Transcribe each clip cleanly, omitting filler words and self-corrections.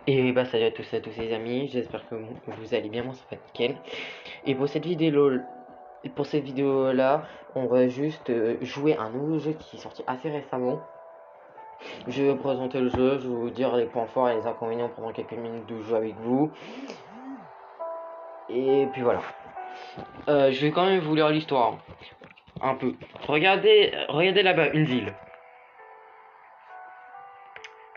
Et bah salut à tous les amis, j'espère que vous allez bien, moi ça va nickel. Et pour cette vidéo là, on va juste jouer un nouveau jeu qui est sorti assez récemment. Je vais vous présenter le jeu, je vais vous dire les points forts et les inconvénients pendant quelques minutes de jeu avec vous. Et puis voilà. Je vais quand même vous lire l'histoire, un peu. Regardez là-bas, une ville.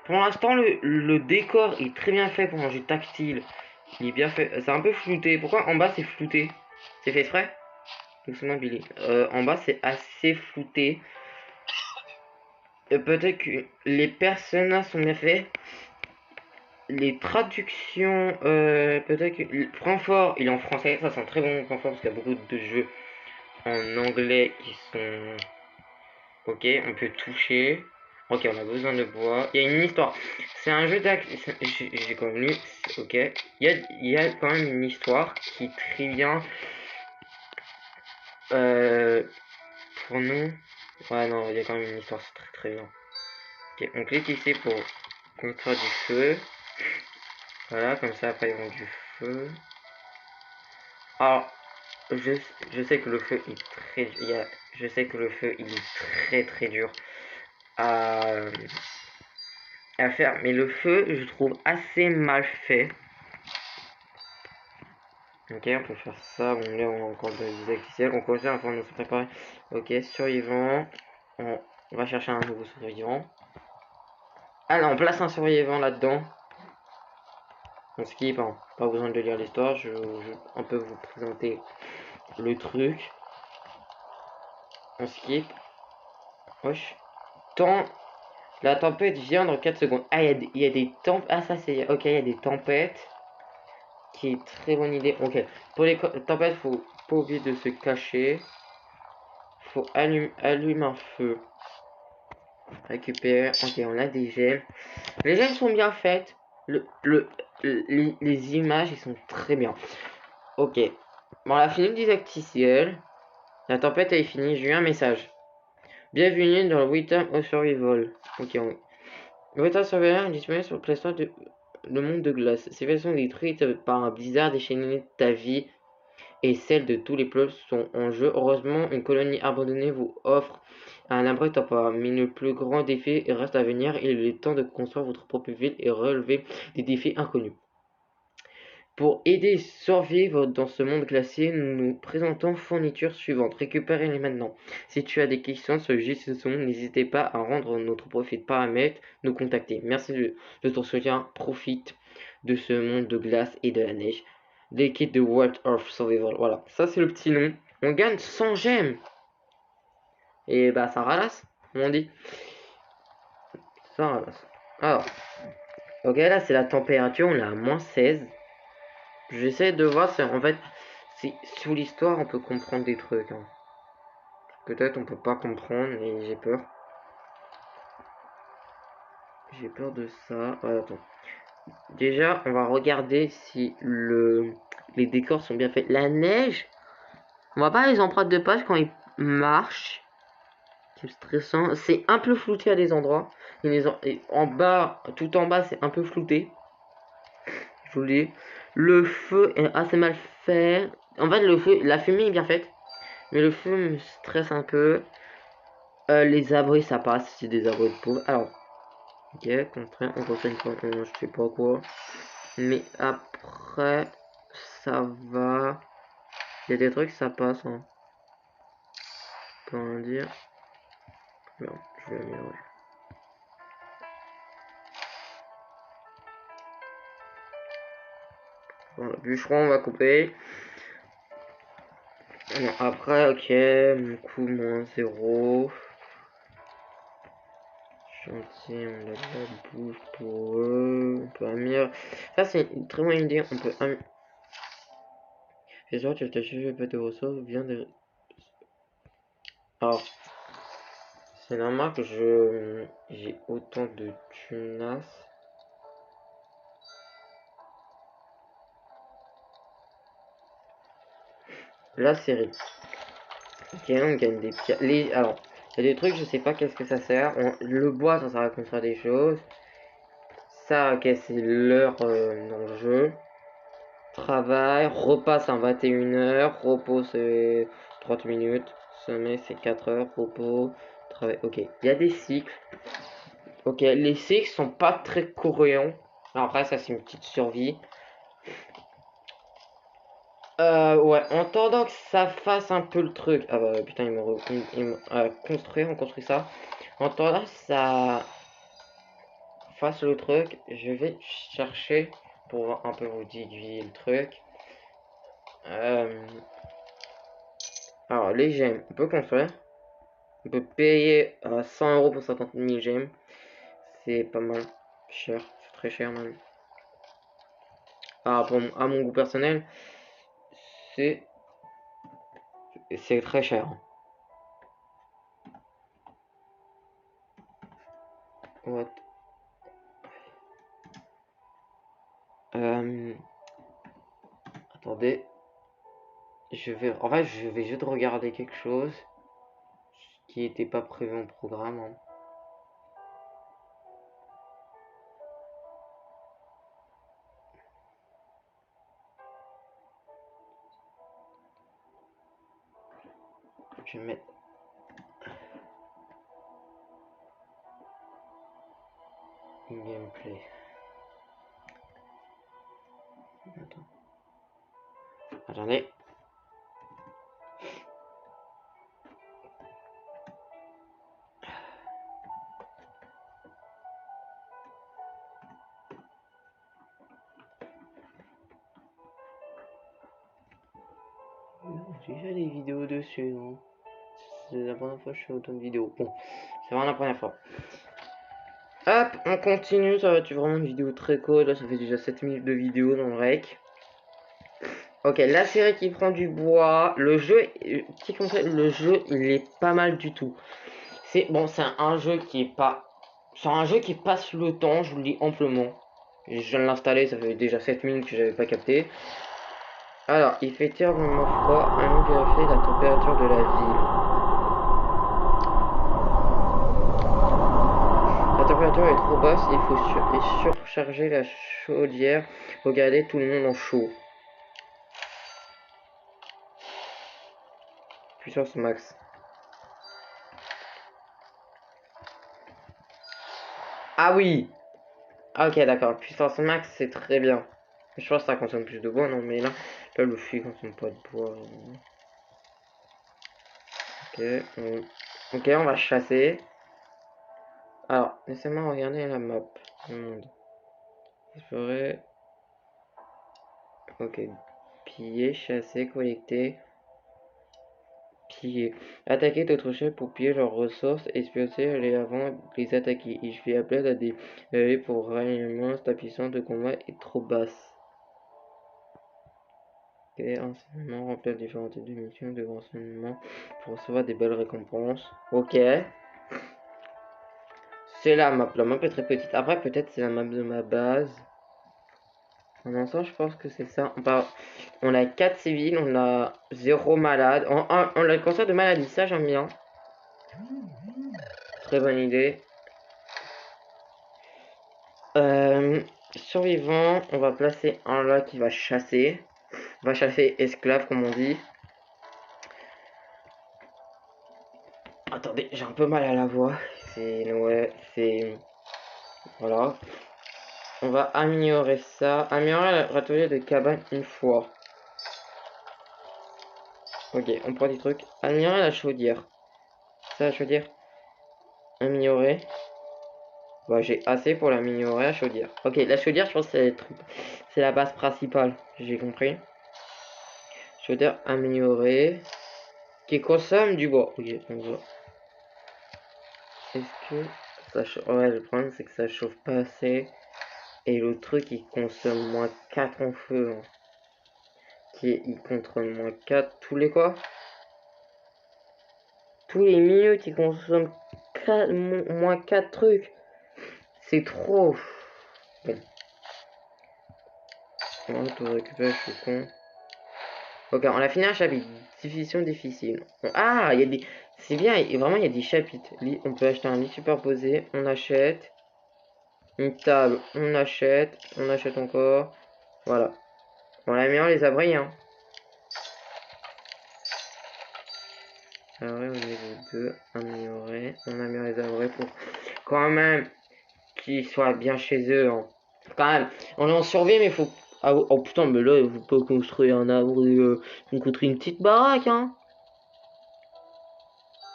Pour l'instant, le décor est très bien fait pour un jeu tactile. Il est bien fait. C'est un peu flouté. Pourquoi en bas c'est flouté? C'est fait exprès? Doucement Billy. En bas c'est assez flouté. Peut-être que les personnages sont bien faits. Les traductions, peut-être que le point fort il est en français. Ça c'est un très bon point fort parce qu'il y a beaucoup de jeux en anglais qui sont. Ok, on peut toucher. Ok, on a besoin de bois. Il y a une histoire. C'est un jeu d'action. J'ai convenu. Ok. Il y a quand même une histoire qui est très bien. Euh, pour nous. Ouais, non, il y a quand même une histoire, c'est très très bien. Ok, on clique ici pour construire du feu. Voilà, comme ça après ils vont du feu. Alors, je, je sais que le feu est très. Je sais que le feu il est très très dur à, à faire, mais le feu je trouve assez mal fait. Ok, on peut faire ça. Bon, là on a encore des officiels. On commence à se préparer. Ok, survivant. On va chercher un nouveau survivant. Ah là, on place un survivant là-dedans. On skip, hein. Pas besoin de lire l'histoire. On peut vous présenter le truc. On skip. Wesh. Temps. La tempête vient dans 4 secondes. Ah, il y a des tempêtes. Ah, ça c'est. Ok, il y a des tempêtes. Qui est très bonne idée. Ok. Pour les tempêtes, faut pas oublier de se cacher. Faut allumer un feu. Récupérer. Ok, on a des gemmes. Les gemmes sont bien faites. Les images, ils sont très bien. Ok. Bon, la film didacticiel. La tempête est finie. J'ai eu un message. Bienvenue dans le Wither of Survival. Ok, le Wither Survival est disponible sur le Play Store de le monde de glace. Ces versions détruites par un blizzard déchaîné, ta vie et celle de tous les peuples sont en jeu. Heureusement, une colonie abandonnée vous offre un abri temporaire, mais le plus grand défi reste à venir. Il est temps de construire votre propre ville et relever des défis inconnus. Pour aider à survivre dans ce monde glacé, nous nous présentons fournitures suivantes. Récupérez-les maintenant. Si tu as des questions sur le JSON, n'hésitez pas à rendre notre profil paramètre, nous contacter. Merci de ton soutien. Profite de ce monde de glace et de la neige. L'équipe de World of Survival. Voilà, ça c'est le petit nom. On gagne 100 gemmes. Et bah ça ralasse, comme on dit. Ça ralasse. Alors, ok, là c'est la température, on est à -16. J'essaie de voir si en fait, si sous l'histoire on peut comprendre des trucs. Hein. Peut-être on peut pas comprendre et j'ai peur. J'ai peur de ça. Ouais, attends. Déjà, on va regarder si les décors sont bien faits. La neige, on voit pas les empreintes de page quand ils marchent. C'est stressant. C'est un peu flouté à des endroits. Et en bas, tout en bas, c'est un peu flouté. Je vous le dis. Le feu est assez mal fait. En fait, le feu, la fumée est bien faite. Mais le feu me stresse un peu. Les abris, ça passe. C'est des abris de pauvres. Alors, ok, on construit une fois. Je sais pas quoi. Mais après, ça va. Il y a des trucs, ça passe. Hein. Je peux en dire. Non, je vais améliorer. Voilà, bûcheron, on va couper. Non, après, ok, mon coup, -0. Chantier, on a de la bouffe pour eux. On peut améliorer. Ça, c'est une très bonne idée. On peut améliorer. Fais sûr, tu t'achètes pas de ressources, viens de. Alors, c'est normal que j'ai autant de tunas. La série. Ok, on gagne des pierres. Alors, il y a des trucs, je sais pas qu'est-ce que ça sert. Le bois, ça sert à construire des choses. Ça, ok, c'est l'heure dans le jeu. Travail, repas c'est 21 h, repos c'est 30 minutes, sommeil c'est 4 heures, repos, travail, ok. Il y a des cycles. Ok, les cycles sont pas très courants. Alors après, ça c'est une petite survie. Ouais, en attendant que ça fasse un peu le truc. Ah bah putain, on construit ça. En attendant que ça fasse le truc, je vais chercher pour un peu vous déduire le truc. Alors, les gemmes, on peut construire. On peut payer 100 € pour 50 000 gemmes. C'est pas mal cher, c'est très cher même. Ah, à mon goût personnel, c'est très cher. What? Attendez. En fait, je vais juste regarder quelque chose qui n'était pas prévu en programme, hein. Je vais mettre. Gameplay. Attendez. J'ai déjà des vidéos dessus, hein. C'est la première fois que je fais autant de vidéos. Bon, c'est vraiment la première fois. Hop, on continue. Ça va être vraiment une vidéo très cool. Là, ça fait déjà 7 minutes de vidéo dans le rec. Ok, la série qui prend du bois. Le jeu, petit conseil, le jeu, il est pas mal du tout. C'est bon, c'est un jeu qui est pas. C'est un jeu qui passe le temps, je vous le dis amplement. Je viens de l'installer, ça fait déjà 7 minutes que j'avais pas capté. Alors, il fait terriblement froid. Allons vérifier la température de la ville. La température est trop basse, il faut surcharger la chaudière pour garder tout le monde en chaud. Puissance max. Ah oui! Ah, ok, d'accord. Puissance max, c'est très bien. Je pense que ça consomme plus de bois, non, mais là le fil consomme pas de bois. Ok, on va chasser. Alors, laissez-moi regarder la map du monde. Explorer. Ok. Piller, chasser, collecter. Piller. Attaquer d'autres chefs pour piller leurs ressources, exploiter les avant de les attaquer. Il fait appel à des alliés pour ralliement, ta puissance de combat est trop basse. Ok, enseignement, remplir différentes missions de renseignement pour recevoir des belles récompenses. Ok. C'est la map. La map est très petite. Après, peut-être c'est la map de ma base. En instant, je pense que c'est ça. On a 4 civils, on a 0 malade. On a le cancer de maladie, ça j'aime bien. Très bonne idée. Survivant, on va placer un là qui va chasser. On va chasser esclave comme on dit. Attendez, j'ai un peu mal à la voix. Voilà. On va améliorer ça. Améliorer la râtelier de cabane une fois. Ok, on prend des trucs. Améliorer la chaudière. Ça, la chaudière. Améliorer. Bah, j'ai assez pour l'améliorer, la chaudière. Ok, la chaudière, je pense que c'est la base principale. J'ai compris. Chaudière améliorée. Qui consomme du bois. Ok, on voit. Est-ce que ça chauffe? Ouais, le problème, c'est que ça chauffe pas assez. Et le truc, il consomme moins 4 en feu, hein. Il consomme moins 4 tous les quoi? Tous les minutes, il consomme moins 4 trucs. C'est trop. Bon. On va récupérer, je suis con. Ok, on a fini un chapitre. Difficile. Ah, il y a des. C'est bien, vraiment, il y a des chapitres. On peut acheter un lit superposé. On achète. Une table, on achète encore. Voilà. On améliore les abris, hein. Abri au niveau 2, améliorer. On améliore les abris pour quand même qu'ils soient bien chez eux, hein. Quand même, on est en survie, mais il faut. Ah, oh putain, mais là, il faut pas construire un abri, on construit une petite baraque, hein.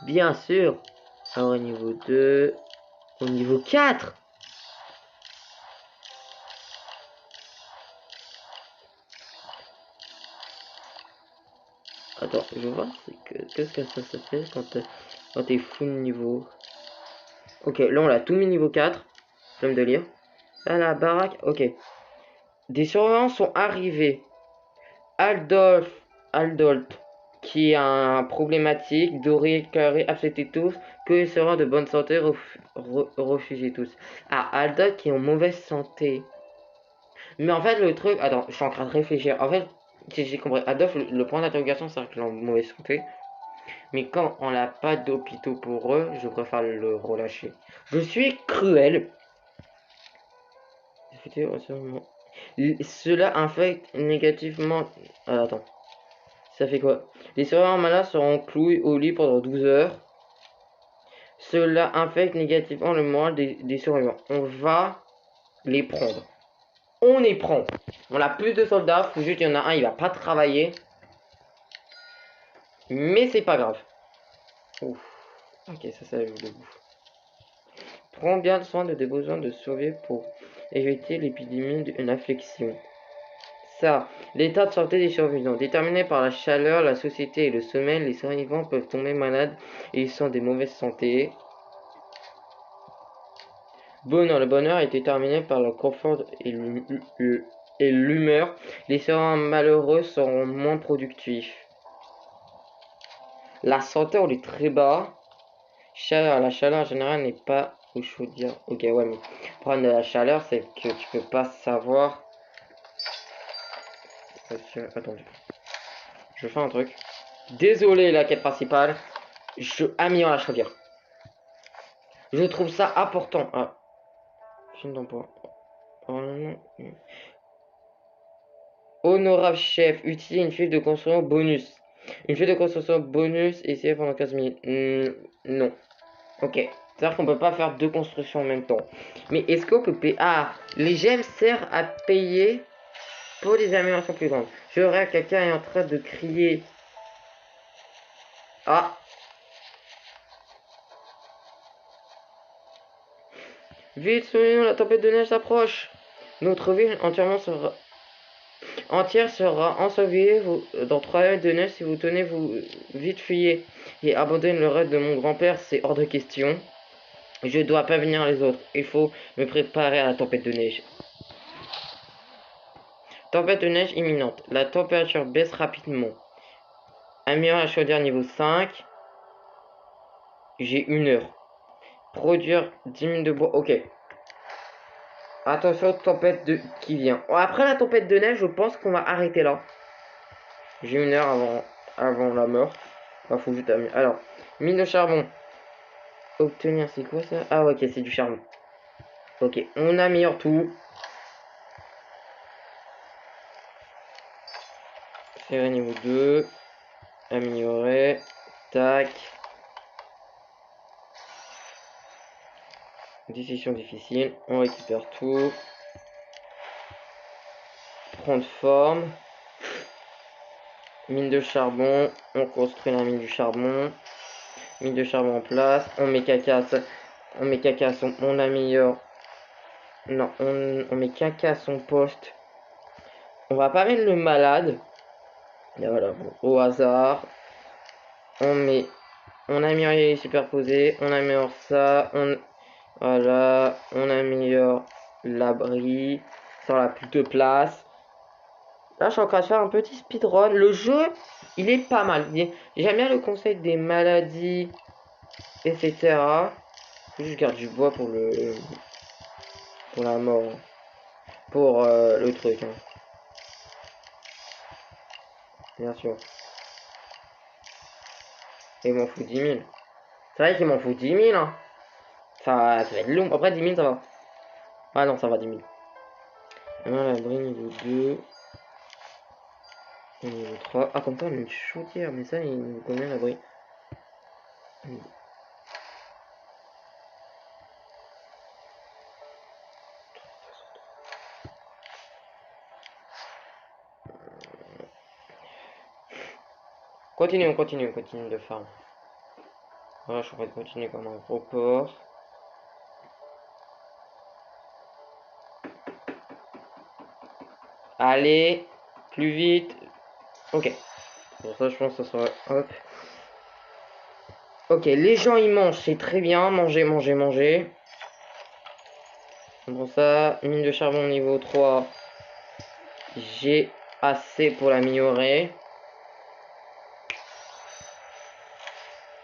Bien sûr. Alors, au niveau 2, au niveau 4. Attends, je vois, qu'est-ce que ça fait quand t'es full niveau. Ok, là on l'a tout mis niveau 4. J'aime de lire. Là, la baraque, ok. Des surveillants sont arrivés. Aldolt, qui est un problématique, Doré, Carré, acceptez tous, que il sera de bonne santé, refusez tous. Ah, Aldolt qui est en mauvaise santé. Mais en fait, le truc, attends, je suis en train de réfléchir. En fait, si j'ai compris, Adolphe, le point d'interrogation, c'est qu'il est en mauvaise santé. Mais quand on n'a pas d'hôpitaux pour eux, je préfère le relâcher. Je suis cruel. Cela infecte négativement. Ah, attends. Ça fait quoi? Les surveillants malades seront cloués au lit pendant 12 heures. Cela infecte négativement le moral des surveillants. On va les prendre. On les prend. On a plus de soldats. Faut juste qu'il y en a un, il va pas travailler. Mais c'est pas grave. Ouf. Ok, ça le debout. Prends bien soin de tes besoins de survie pour éviter l'épidémie d'une affection. Ça, l'état de santé des survivants. Déterminé par la chaleur, la société et le sommeil, les survivants peuvent tomber malades et ils sont de mauvaise santé. Bonheur, le bonheur est déterminé par le confort et l'humeur. Les survivants malheureux seront moins productifs. La santé, on est très bas. Chaleur, la chaleur en général n'est pas au chaud dire. Ok, ouais, mais le problème de la chaleur, c'est que tu peux pas savoir. Attendez. Je fais un truc. Désolé, la quête principale. Je améliore la chaudière. Je trouve ça important. Ah. Film d'emploi. Honorable chef, utilisez une fiche de construction bonus. Une fiche de construction bonus, essayez pendant 15 minutes. Non. Ok. C'est-à-dire qu'on peut pas faire deux constructions en même temps. Mais est-ce qu'on peut payer. Ah, les gemmes servent à payer pour des améliorations plus grandes. Je rêve, quelqu'un est en train de crier. Ah. Vite, souvenez-nous, la tempête de neige s'approche. Notre ville entière sera ensevelie dans 3 heures de neige. Si vous tenez, vous vite fuyez et abandonnez le reste de mon grand-père, c'est hors de question. Je dois prévenir les autres. Il faut me préparer à la tempête de neige. Tempête de neige imminente. La température baisse rapidement. Améliore la chaudière niveau 5. J'ai 1 heure. Produire 10 000 de bois. Ok. Attention, tempête qui vient. Après la tempête de neige, je pense qu'on va arrêter là. J'ai 1 heure avant la mort. Enfin, faut juste améliorer. Alors, mine de charbon. Obtenir, c'est quoi ça? Ah, ok, c'est du charbon. Ok, on améliore tout. Faire niveau 2. Améliorer. Tac. Décision difficile. On récupère tout. Prendre forme. Mine de charbon. On construit la mine du charbon. Mine de charbon en place. On met caca. On met caca à son. On améliore. Non, on met caca à son poste. On va pas mettre le malade. Et voilà, bon, au hasard. On améliore les superposés. On améliore ça. Voilà, on améliore l'abri. Ça la plus de place. Là, je suis en train de faire un petit speedrun. Le jeu, il est pas mal. J'aime bien le concept des maladies, etc. Je garde du bois pour la mort. Pour le truc. Hein. Bien sûr. Il m'en faut 10 000. C'est vrai qu'il m'en faut 10 000. Hein. Ça va être long. Après 10 000, ça va. Ah non, ça va, 10 000. Maintenant, l'abri niveau 2. Niveau 3. Ah, comme ça, on a une chaudière. Mais ça, il nous combien l'abri? On continue de farm. Voilà, je suis en train de continuer comme un gros porc. Allez, plus vite. Ok. Pour ça, je pense que ça sera... Hop. Ok, les gens, ils mangent, c'est très bien. Manger, manger, manger. Bon, ça, mine de charbon niveau 3. J'ai assez pour l'améliorer.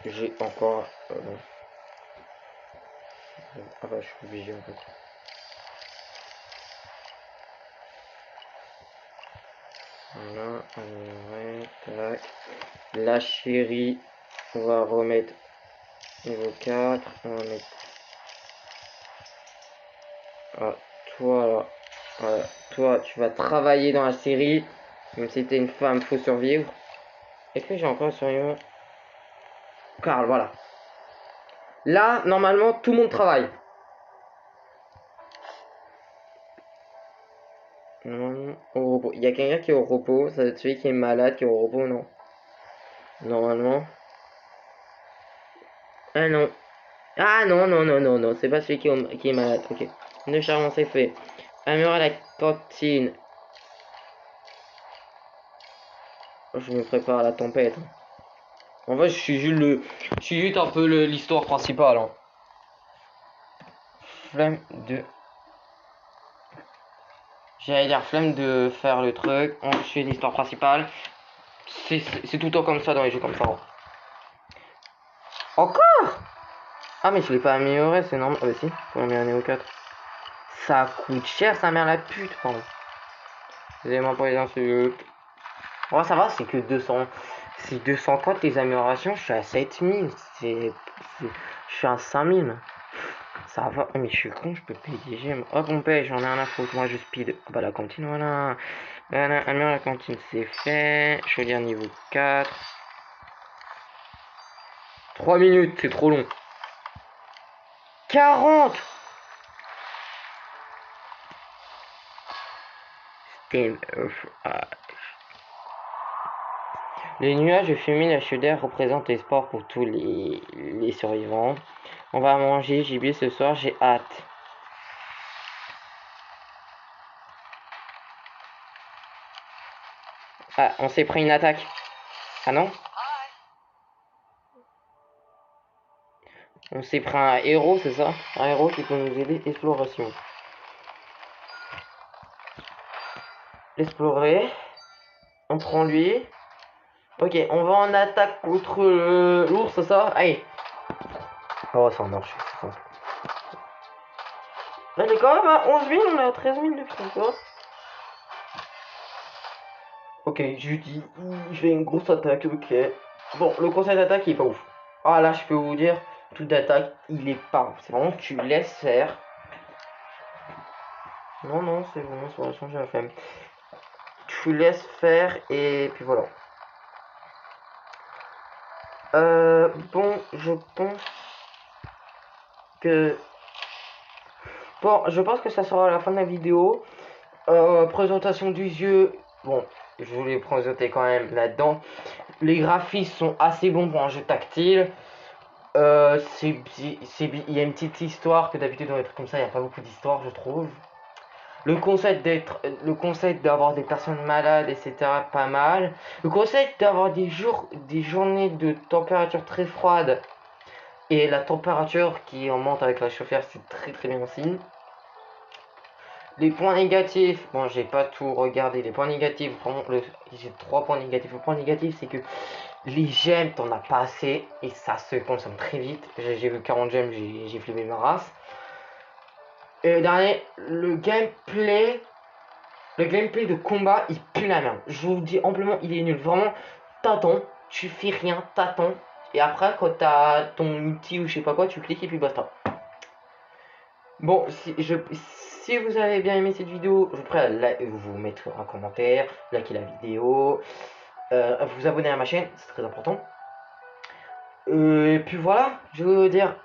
J'ai encore... bon. Ah bah, je suis obligé en fait. Voilà, améliorer, tac. La chérie, on va remettre niveau 4. On va mettre... Ah, toi là. Voilà. Toi, tu vas travailler dans la série. Même si t'es une femme, faut survivre. Est-ce que j'ai encore un survivant? Carl, voilà. Là, normalement, tout le monde travaille. Au repos. Il y a quelqu'un qui est au repos. Ça doit être celui qui est malade, qui est au repos, non? Normalement. Ah non. Ah non, non, non, non, non. C'est pas celui qui est malade. Ok. Le charbon, c'est fait. Améliorer la cantine. Je me prépare à la tempête. En fait, je suis juste un peu l'histoire principale. Hein. Flemme de... J'allais dire flemme de faire le truc. Je suis l'histoire principale. C'est tout le temps comme ça dans les jeux comme ça. Encore? Ah mais je l'ai pas amélioré, c'est normal. Ah bah si, faut améliorer au 4. Ça coûte cher, sa mère la pute, pardon. Excusez-moi pour les insultes. Oh ça va, c'est que 200. C'est 230 les améliorations, je suis à 7000. Je suis à 5000. Ça va, mais je suis con, je peux payer des gemmes. Hop, on paye, j'en ai rien à foutre. Moi je speed. Ah bah la cantine, voilà. Voilà, améliorer la cantine, c'est fait. Je veux dire niveau 4. 3 minutes, c'est trop long. 40. Les nuages fumés, la chaudière représentent l'espoir pour tous les survivants. On va manger gibier ce soir, j'ai hâte. Ah, on s'est pris une attaque. Ah non? On s'est pris un héros, c'est ça? Un héros qui peut nous aider. Exploration. Explorer. On prend lui. Ok, on va en attaque contre l'ours, c'est ça? Allez. Oh, ça marche, c'est simple. Là, on est quand même à 11 000, on est à 13 000 de quoi. Ok, je dis, je fais une grosse attaque, ok. Bon, le conseil d'attaque, il est pas ouf. Ah là, je peux vous dire, tout d'attaque, il est pas ouf. C'est vraiment, tu laisses faire. Non, non, c'est bon, ça va changer la flemme. Tu laisses faire et puis voilà. Bon, je pense que... Bon, je pense que ça sera la fin de la vidéo. Présentation du jeu. Bon, je voulais présenter quand même là-dedans. Les graphismes sont assez bons pour un jeu tactile. Il y a une petite histoire que d'habitude dans les trucs comme ça, il n'y a pas beaucoup d'histoire, je trouve. Le concept d'avoir des personnes malades, etc., pas mal. Le concept d'avoir des journées de température très froide et la température qui augmente avec la chauffière, c'est très très bien aussi. Les points négatifs, bon, j'ai pas tout regardé. Les points négatifs, vraiment, j'ai 3 points négatifs. Le point négatif, c'est que les gemmes, t'en as pas assez et ça se consomme très vite. J'ai vu 40 gemmes, j'ai flippé ma race. Et le dernier, le gameplay de combat, il pue la merde. Je vous dis amplement, il est nul. Vraiment, t'attends, tu fais rien, t'attends. Et après, quand t'as ton outil ou je sais pas quoi, tu cliques et puis basta. Bon, si Si vous avez bien aimé cette vidéo, je vous prie à vous mettre un commentaire, liker la vidéo, vous abonner à ma chaîne, c'est très important. Et puis voilà, je vais vous dire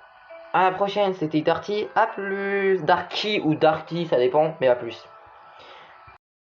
à la prochaine, c'était Darty, à plus. Darky ou Darty, ça dépend, mais à plus.